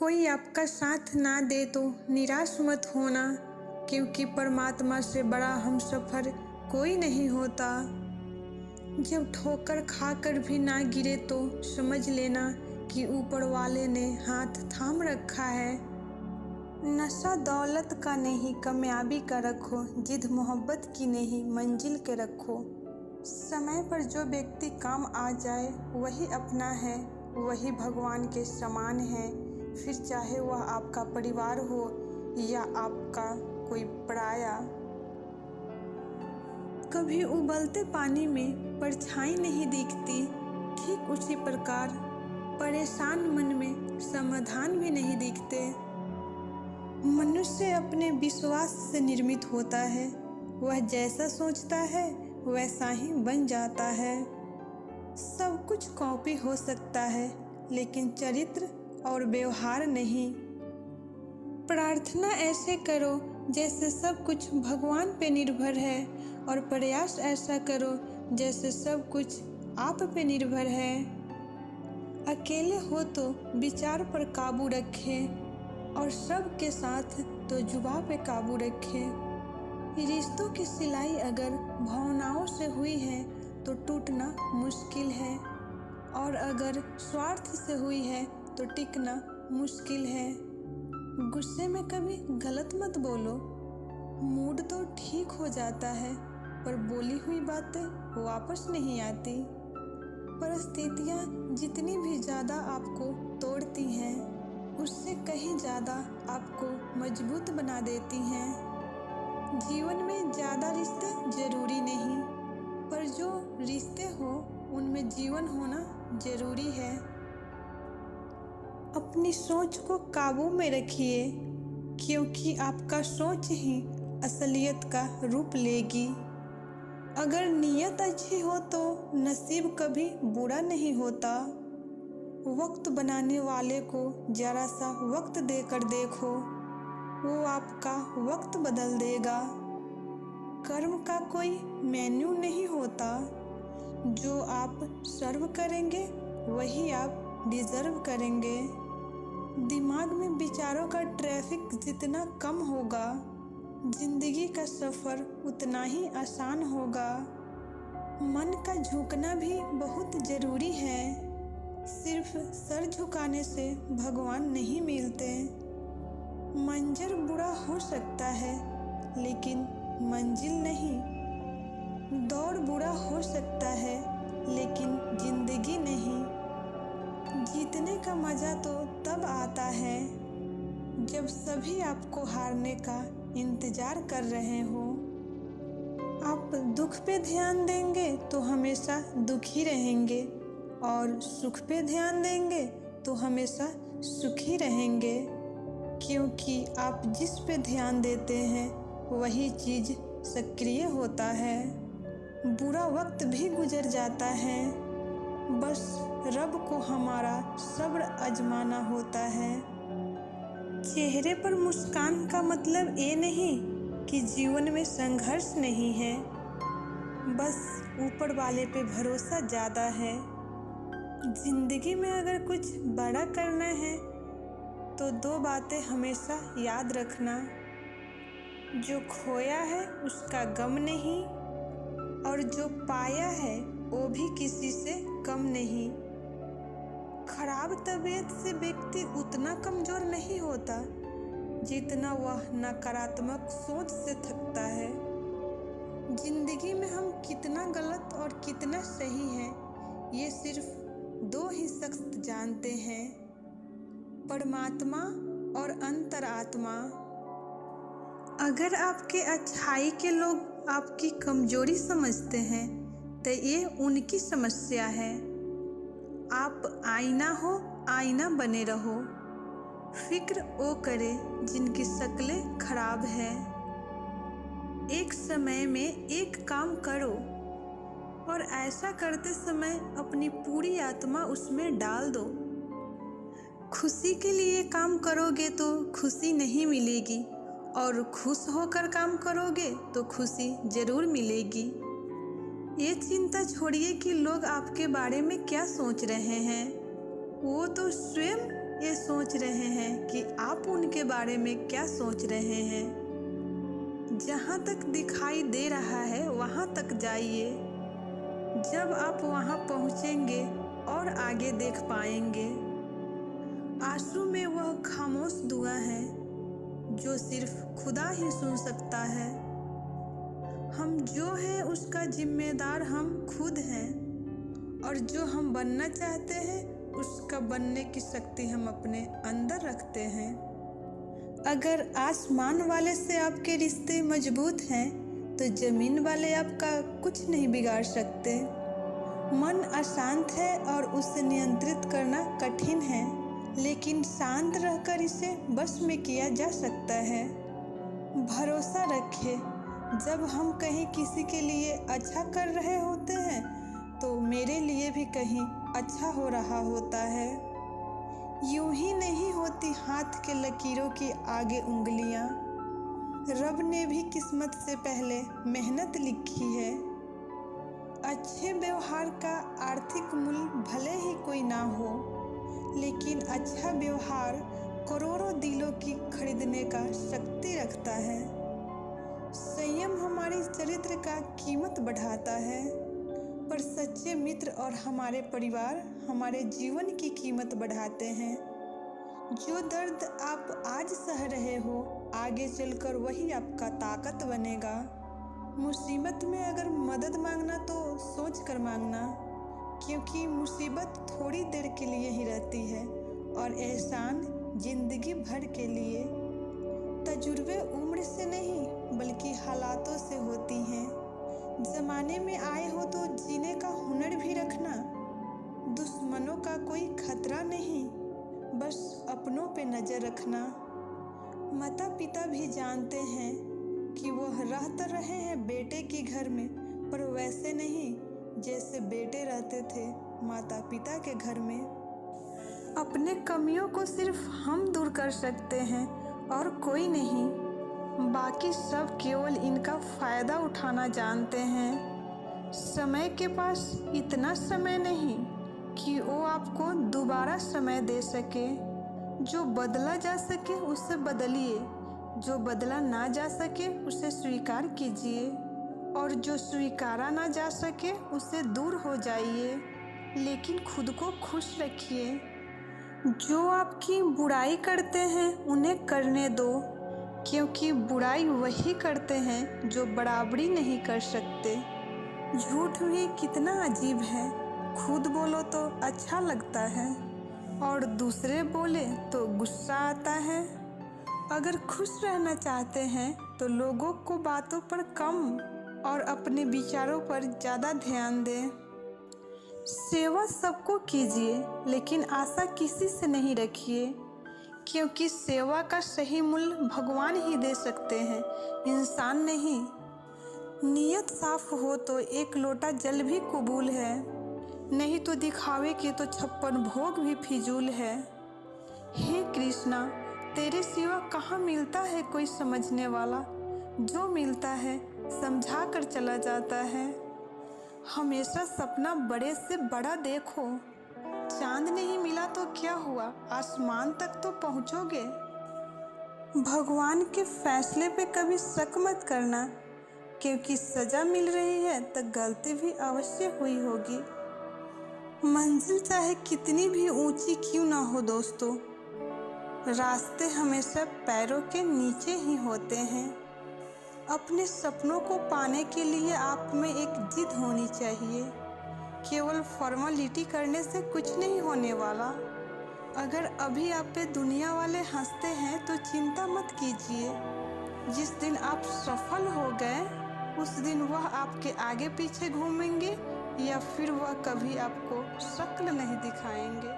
कोई आपका साथ ना दे तो निराश मत होना, क्योंकि परमात्मा से बड़ा हमसफर कोई नहीं होता। जब ठोकर खाकर भी ना गिरे तो समझ लेना कि ऊपर वाले ने हाथ थाम रखा है। नशा दौलत का नहीं, कामयाबी का रखो, जिद मोहब्बत की नहीं, मंजिल के रखो। समय पर जो व्यक्ति काम आ जाए वही अपना है, वही भगवान के समान है, फिर चाहे वह आपका परिवार हो या आपका कोई पराया। कभी उबलते पानी में परछाई नहीं दिखती, ठीक उसी प्रकार परेशान मन में समाधान भी नहीं दिखते। मनुष्य अपने विश्वास से निर्मित होता है, वह जैसा सोचता है वैसा ही बन जाता है। सब कुछ कॉपी हो सकता है, लेकिन चरित्र और व्यवहार नहीं। प्रार्थना ऐसे करो जैसे सब कुछ भगवान पे निर्भर है, और प्रयास ऐसा करो जैसे सब कुछ आप पे निर्भर है। अकेले हो तो विचार पर काबू रखें, और सब के साथ तो जुबान पे काबू रखें। रिश्तों की सिलाई अगर भावनाओं से हुई है तो टूटना मुश्किल है, और अगर स्वार्थ से हुई है तो टिकना मुश्किल है। गुस्से में कभी गलत मत बोलो, मूड तो ठीक हो जाता है, पर बोली हुई बातें वापस नहीं आती। परिस्थितियाँ जितनी भी ज़्यादा आपको तोड़ती हैं, उससे कहीं ज़्यादा आपको मजबूत बना देती हैं। जीवन में ज़्यादा रिश्ते ज़रूरी नहीं, पर जो रिश्ते हो उनमें जीवन होना ज़रूरी है। अपनी सोच को काबू में रखिए, क्योंकि आपका सोच ही असलियत का रूप लेगी। अगर नीयत अच्छी हो तो नसीब कभी बुरा नहीं होता। वक्त बनाने वाले को जरा सा वक्त देकर देखो, वो आपका वक्त बदल देगा। कर्म का कोई मेन्यू नहीं होता, जो आप सर्व करेंगे वही आप डिजर्व करेंगे। दिमाग में विचारों का ट्रैफिक जितना कम होगा, जिंदगी का सफ़र उतना ही आसान होगा। मन का झुकना भी बहुत ज़रूरी है, सिर्फ सर झुकाने से भगवान नहीं मिलते। मंजर बुरा हो सकता है, लेकिन मंजिल नहीं। दौड़ बुरा हो सकता है, लेकिन जिंदगी नहीं। जीतने का मज़ा तो तब आता है जब सभी आपको हारने का इंतज़ार कर रहे हो। आप दुख पे ध्यान देंगे तो हमेशा दुखी रहेंगे, और सुख पे ध्यान देंगे तो हमेशा सुखी रहेंगे, क्योंकि आप जिस पे ध्यान देते हैं वही चीज़ सक्रिय होता है। बुरा वक्त भी गुजर जाता है, बस रब को हमारा सब्र आजमाना होता है। चेहरे पर मुस्कान का मतलब ये नहीं कि जीवन में संघर्ष नहीं है, बस ऊपर वाले पे भरोसा ज़्यादा है। जिंदगी में अगर कुछ बड़ा करना है तो दो बातें हमेशा याद रखना, जो खोया है उसका गम नहीं, और जो पाया है वो भी किसी से कम नहीं। खराब तबीयत से व्यक्ति उतना कमज़ोर नहीं होता जितना वह नकारात्मक सोच से थकता है। जिंदगी में हम कितना गलत और कितना सही हैं, ये सिर्फ दो ही शख्स जानते हैं, परमात्मा और अंतरात्मा। अगर आपके अच्छाई के लोग आपकी कमजोरी समझते हैं तो ये उनकी समस्या है। आप आईना हो, आईना बने रहो। फिक्र वो करे जिनकी शक्लें खराब है। एक समय में एक काम करो, और ऐसा करते समय अपनी पूरी आत्मा उसमें डाल दो। खुशी के लिए काम करोगे तो खुशी नहीं मिलेगी, और खुश होकर काम करोगे तो खुशी ज़रूर मिलेगी। ये चिंता छोड़िए कि लोग आपके बारे में क्या सोच रहे हैं, वो तो स्वयं ये सोच रहे हैं कि आप उनके बारे में क्या सोच रहे हैं। जहाँ तक दिखाई दे रहा है वहाँ तक जाइए। जब आप वहाँ पहुँचेंगे और आगे देख पाएंगे। आंसू में वह खामोश दुआ है जो सिर्फ खुदा ही सुन सकता है। हम जो हैं उसका जिम्मेदार हम खुद हैं, और जो हम बनना चाहते हैं उसका बनने की शक्ति हम अपने अंदर रखते हैं। अगर आसमान वाले से आपके रिश्ते मजबूत हैं तो ज़मीन वाले आपका कुछ नहीं बिगाड़ सकते। मन अशांत है और उसे नियंत्रित करना कठिन है, लेकिन शांत रहकर इसे बस में किया जा सकता है। भरोसा रखें, जब हम कहीं किसी के लिए अच्छा कर रहे होते हैं तो मेरे लिए भी कहीं अच्छा हो रहा होता है। यूं ही नहीं होती हाथ के लकीरों की आगे उंगलियां। रब ने भी किस्मत से पहले मेहनत लिखी है। अच्छे व्यवहार का आर्थिक मूल्य भले ही कोई ना हो, लेकिन अच्छा व्यवहार करोड़ों दिलों की खरीदने का शक्ति रखता है। संयम हमारे चरित्र का कीमत बढ़ाता है, पर सच्चे मित्र और हमारे परिवार हमारे जीवन की कीमत बढ़ाते हैं। जो दर्द आप आज सह रहे हो, आगे चलकर वही आपका ताकत बनेगा। मुसीबत में अगर मदद मांगना तो सोच कर मांगना, क्योंकि मुसीबत थोड़ी देर के लिए ही रहती है और एहसान जिंदगी भर के लिए। तजुर्बे उम्र से नहीं बल्कि हालातों से होती हैं। ज़माने में आए हो तो जीने का हुनर भी रखना। दुश्मनों का कोई खतरा नहीं, बस अपनों पे नज़र रखना। माता पिता भी जानते हैं कि वह रह तो रहे हैं बेटे के घर में, पर वैसे नहीं जैसे बेटे रहते थे माता पिता के घर में। अपने कमियों को सिर्फ हम दूर कर सकते हैं और कोई नहीं। बाकी सब केवल इनका फ़ायदा उठाना जानते हैं। समय के पास इतना समय नहीं कि वो आपको दोबारा समय दे सके। जो बदला जा सके उसे बदलिए, जो बदला ना जा सके उसे स्वीकार कीजिए, और जो स्वीकारा ना जा सके उससे दूर हो जाइए, लेकिन खुद को खुश रखिए। जो आपकी बुराई करते हैं उन्हें करने दो, क्योंकि बुराई वही करते हैं जो बराबरी नहीं कर सकते। झूठ भी कितना अजीब है, खुद बोलो तो अच्छा लगता है और दूसरे बोले तो गुस्सा आता है। अगर खुश रहना चाहते हैं तो लोगों को बातों पर कम और अपने विचारों पर ज़्यादा ध्यान दें। सेवा सबको कीजिए, लेकिन आशा किसी से नहीं रखिए, क्योंकि सेवा का सही मूल्य भगवान ही दे सकते हैं, इंसान नहीं। नीयत साफ हो तो एक लोटा जल भी कबूल है, नहीं तो दिखावे के तो 56 भोग भी फिजूल है। हे कृष्णा, तेरे सिवा कहाँ मिलता है कोई समझने वाला। जो मिलता है समझा कर चला जाता है। हमेशा सपना बड़े से बड़ा देखो। चांद नहीं मिला तो क्या हुआ, आसमान तक तो पहुँचोगे। भगवान के फैसले पे कभी शक मत करना, क्योंकि सज़ा मिल रही है तो गलती भी अवश्य हुई होगी। मंजिल चाहे कितनी भी ऊंची क्यों ना हो दोस्तों, रास्ते हमेशा पैरों के नीचे ही होते हैं। अपने सपनों को पाने के लिए आप में एक जिद होनी चाहिए। केवल फॉर्मेलिटी करने से कुछ नहीं होने वाला। अगर अभी आप पे दुनिया वाले हंसते हैं तो चिंता मत कीजिए। जिस दिन आप सफल हो गए उस दिन वह आपके आगे पीछे घूमेंगे, या फिर वह कभी आपको शक्ल नहीं दिखाएंगे।